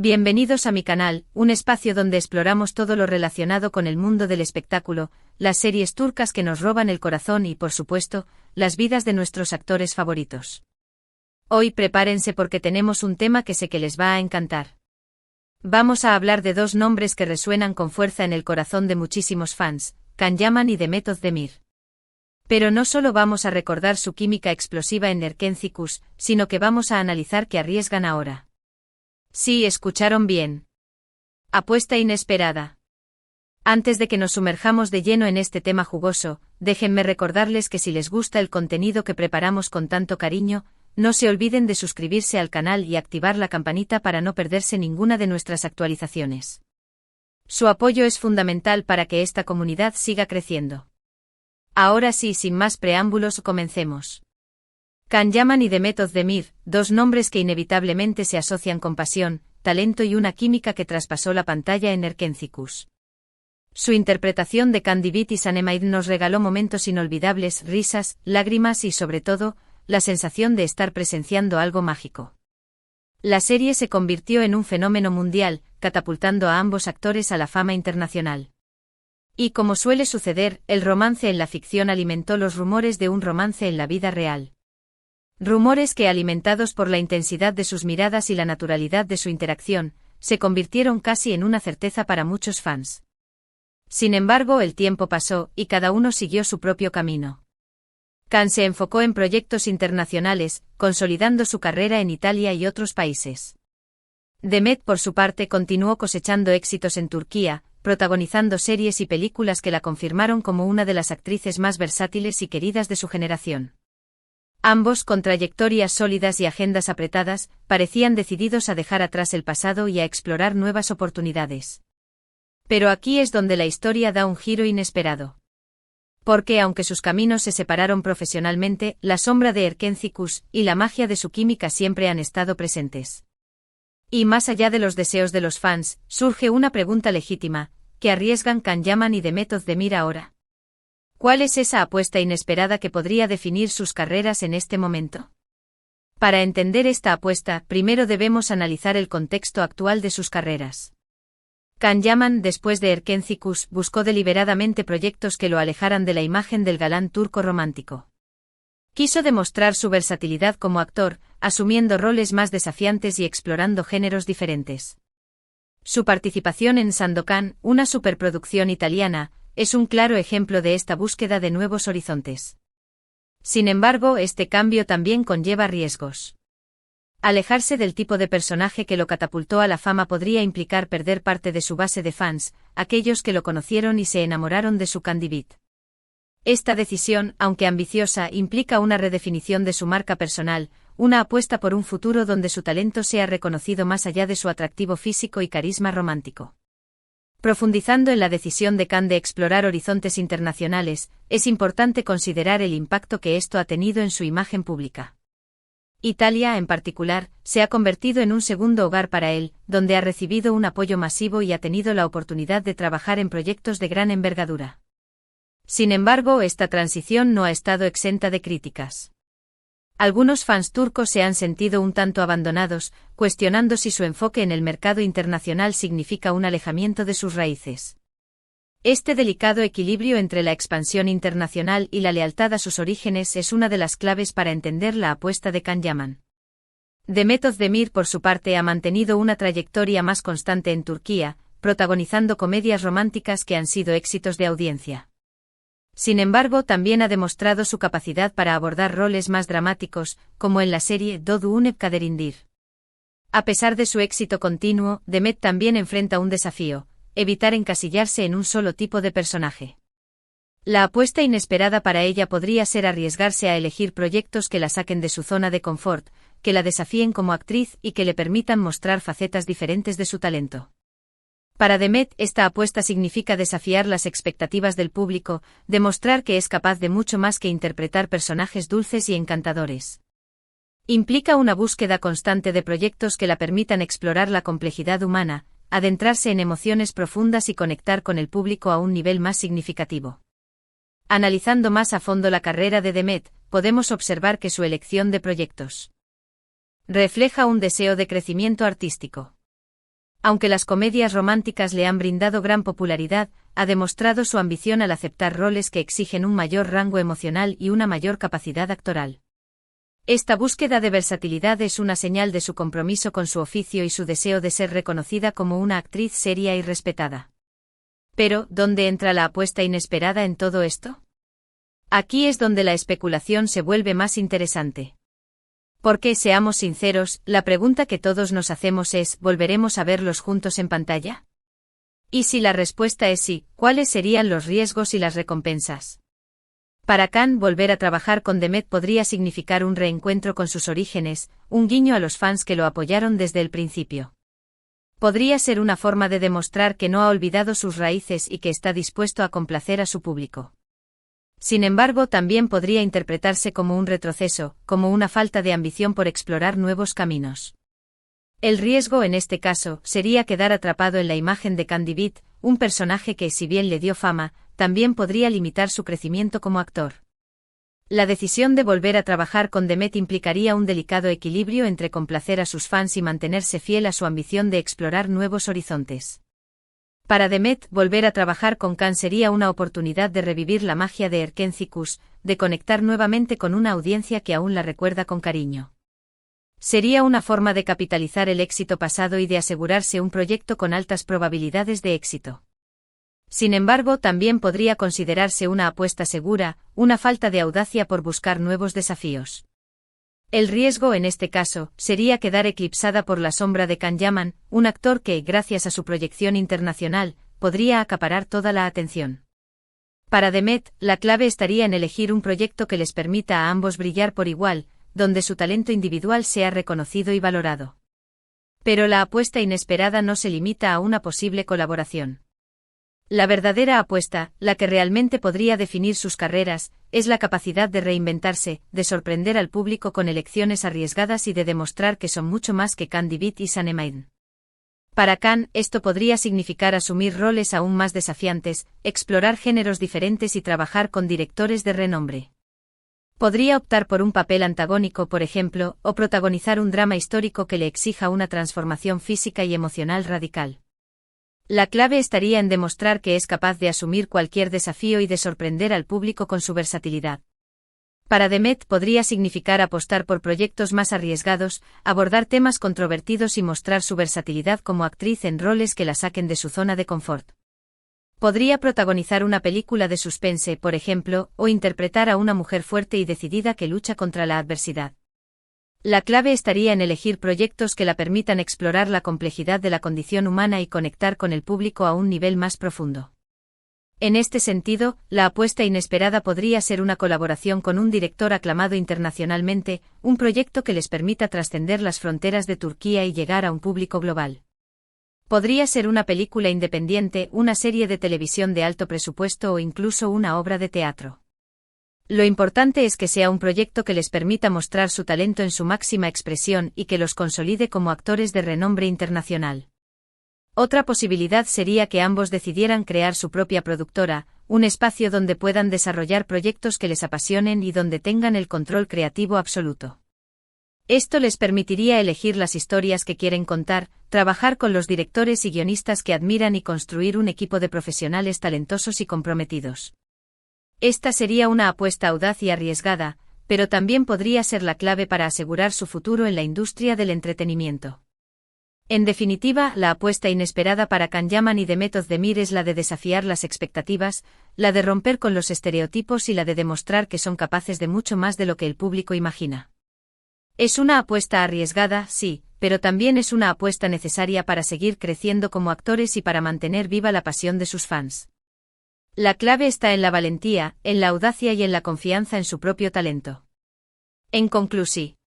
Bienvenidos a mi canal, un espacio donde exploramos todo lo relacionado con el mundo del espectáculo, las series turcas que nos roban el corazón y, por supuesto, las vidas de nuestros actores favoritos. Hoy prepárense porque tenemos un tema que sé que les va a encantar. Vamos a hablar de dos nombres que resuenan con fuerza en el corazón de muchísimos fans, Can Yaman y Demet Özdemir. Pero no solo vamos a recordar su química explosiva en Erkenci, sino que vamos a analizar qué arriesgan ahora. Sí, escucharon bien. Apuesta inesperada. Antes de que nos sumerjamos de lleno en este tema jugoso, déjenme recordarles que si les gusta el contenido que preparamos con tanto cariño, no se olviden de suscribirse al canal y activar la campanita para no perderse ninguna de nuestras actualizaciones. Su apoyo es fundamental para que esta comunidad siga creciendo. Ahora sí, sin más preámbulos, comencemos. Can Yaman y Demet Özdemir, dos nombres que inevitablemente se asocian con pasión, talento y una química que traspasó la pantalla en Erkenci. Su interpretación de Can Divit y Sanemide nos regaló momentos inolvidables, risas, lágrimas y, sobre todo, la sensación de estar presenciando algo mágico. La serie se convirtió en un fenómeno mundial, catapultando a ambos actores a la fama internacional. Y como suele suceder, el romance en la ficción alimentó los rumores de un romance en la vida real. Rumores que, alimentados por la intensidad de sus miradas y la naturalidad de su interacción, se convirtieron casi en una certeza para muchos fans. Sin embargo, el tiempo pasó, y cada uno siguió su propio camino. Can se enfocó en proyectos internacionales, consolidando su carrera en Italia y otros países. Demet, por su parte, continuó cosechando éxitos en Turquía, protagonizando series y películas que la confirmaron como una de las actrices más versátiles y queridas de su generación. Ambos, con trayectorias sólidas y agendas apretadas, parecían decididos a dejar atrás el pasado y a explorar nuevas oportunidades. Pero aquí es donde la historia da un giro inesperado. Porque aunque sus caminos se separaron profesionalmente, la sombra de Erkenci y la magia de su química siempre han estado presentes. Y más allá de los deseos de los fans, surge una pregunta legítima: ¿qué arriesgan Can Yaman y Demet Özdemir ahora? ¿Cuál es esa apuesta inesperada que podría definir sus carreras en este momento? Para entender esta apuesta, primero debemos analizar el contexto actual de sus carreras. Can Yaman, después de Erkenci, buscó deliberadamente proyectos que lo alejaran de la imagen del galán turco romántico. Quiso demostrar su versatilidad como actor, asumiendo roles más desafiantes y explorando géneros diferentes. Su participación en Sandokan, una superproducción italiana, es un claro ejemplo de esta búsqueda de nuevos horizontes. Sin embargo, este cambio también conlleva riesgos. Alejarse del tipo de personaje que lo catapultó a la fama podría implicar perder parte de su base de fans, aquellos que lo conocieron y se enamoraron de su Can Divit. Esta decisión, aunque ambiciosa, implica una redefinición de su marca personal, una apuesta por un futuro donde su talento sea reconocido más allá de su atractivo físico y carisma romántico. Profundizando en la decisión de Can de explorar horizontes internacionales, es importante considerar el impacto que esto ha tenido en su imagen pública. Italia, en particular, se ha convertido en un segundo hogar para él, donde ha recibido un apoyo masivo y ha tenido la oportunidad de trabajar en proyectos de gran envergadura. Sin embargo, esta transición no ha estado exenta de críticas. Algunos fans turcos se han sentido un tanto abandonados, cuestionando si su enfoque en el mercado internacional significa un alejamiento de sus raíces. Este delicado equilibrio entre la expansión internacional y la lealtad a sus orígenes es una de las claves para entender la apuesta de Can Yaman. Demet Özdemir, por su parte, ha mantenido una trayectoria más constante en Turquía, protagonizando comedias románticas que han sido éxitos de audiencia. Sin embargo, también ha demostrado su capacidad para abordar roles más dramáticos, como en la serie Doğduğun Kaderindir. A pesar de su éxito continuo, Demet también enfrenta un desafío: evitar encasillarse en un solo tipo de personaje. La apuesta inesperada para ella podría ser arriesgarse a elegir proyectos que la saquen de su zona de confort, que la desafíen como actriz y que le permitan mostrar facetas diferentes de su talento. Para Demet, esta apuesta significa desafiar las expectativas del público, demostrar que es capaz de mucho más que interpretar personajes dulces y encantadores. Implica una búsqueda constante de proyectos que la permitan explorar la complejidad humana, adentrarse en emociones profundas y conectar con el público a un nivel más significativo. Analizando más a fondo la carrera de Demet, podemos observar que su elección de proyectos refleja un deseo de crecimiento artístico. Aunque las comedias románticas le han brindado gran popularidad, ha demostrado su ambición al aceptar roles que exigen un mayor rango emocional y una mayor capacidad actoral. Esta búsqueda de versatilidad es una señal de su compromiso con su oficio y su deseo de ser reconocida como una actriz seria y respetada. Pero, ¿dónde entra la apuesta inesperada en todo esto? Aquí es donde la especulación se vuelve más interesante. Porque, seamos sinceros, la pregunta que todos nos hacemos es, ¿volveremos a verlos juntos en pantalla? Y si la respuesta es sí, ¿cuáles serían los riesgos y las recompensas? Para Khan, volver a trabajar con Demet podría significar un reencuentro con sus orígenes, un guiño a los fans que lo apoyaron desde el principio. Podría ser una forma de demostrar que no ha olvidado sus raíces y que está dispuesto a complacer a su público. Sin embargo, también podría interpretarse como un retroceso, como una falta de ambición por explorar nuevos caminos. El riesgo en este caso sería quedar atrapado en la imagen de Candy Beat, un personaje que, si bien le dio fama, también podría limitar su crecimiento como actor. La decisión de volver a trabajar con Demet implicaría un delicado equilibrio entre complacer a sus fans y mantenerse fiel a su ambición de explorar nuevos horizontes. Para Demet, volver a trabajar con Khan sería una oportunidad de revivir la magia de Erkenci Kuş, de conectar nuevamente con una audiencia que aún la recuerda con cariño. Sería una forma de capitalizar el éxito pasado y de asegurarse un proyecto con altas probabilidades de éxito. Sin embargo, también podría considerarse una apuesta segura, una falta de audacia por buscar nuevos desafíos. El riesgo en este caso sería quedar eclipsada por la sombra de Can Yaman, un actor que, gracias a su proyección internacional, podría acaparar toda la atención. Para Demet, la clave estaría en elegir un proyecto que les permita a ambos brillar por igual, donde su talento individual sea reconocido y valorado. Pero la apuesta inesperada no se limita a una posible colaboración. La verdadera apuesta, la que realmente podría definir sus carreras, es la capacidad de reinventarse, de sorprender al público con elecciones arriesgadas y de demostrar que son mucho más que Candy Beat y Sanemein. Para Khan, esto podría significar asumir roles aún más desafiantes, explorar géneros diferentes y trabajar con directores de renombre. Podría optar por un papel antagónico, por ejemplo, o protagonizar un drama histórico que le exija una transformación física y emocional radical. La clave estaría en demostrar que es capaz de asumir cualquier desafío y de sorprender al público con su versatilidad. Para Demet podría significar apostar por proyectos más arriesgados, abordar temas controvertidos y mostrar su versatilidad como actriz en roles que la saquen de su zona de confort. Podría protagonizar una película de suspense, por ejemplo, o interpretar a una mujer fuerte y decidida que lucha contra la adversidad. La clave estaría en elegir proyectos que la permitan explorar la complejidad de la condición humana y conectar con el público a un nivel más profundo. En este sentido, la apuesta inesperada podría ser una colaboración con un director aclamado internacionalmente, un proyecto que les permita trascender las fronteras de Turquía y llegar a un público global. Podría ser una película independiente, una serie de televisión de alto presupuesto o incluso una obra de teatro. Lo importante es que sea un proyecto que les permita mostrar su talento en su máxima expresión y que los consolide como actores de renombre internacional. Otra posibilidad sería que ambos decidieran crear su propia productora, un espacio donde puedan desarrollar proyectos que les apasionen y donde tengan el control creativo absoluto. Esto les permitiría elegir las historias que quieren contar, trabajar con los directores y guionistas que admiran y construir un equipo de profesionales talentosos y comprometidos. Esta sería una apuesta audaz y arriesgada, pero también podría ser la clave para asegurar su futuro en la industria del entretenimiento. En definitiva, la apuesta inesperada para Can Yaman y Demet Özdemir es la de desafiar las expectativas, la de romper con los estereotipos y la de demostrar que son capaces de mucho más de lo que el público imagina. Es una apuesta arriesgada, sí, pero también es una apuesta necesaria para seguir creciendo como actores y para mantener viva la pasión de sus fans. La clave está en la valentía, en la audacia y en la confianza en su propio talento. En conclusión,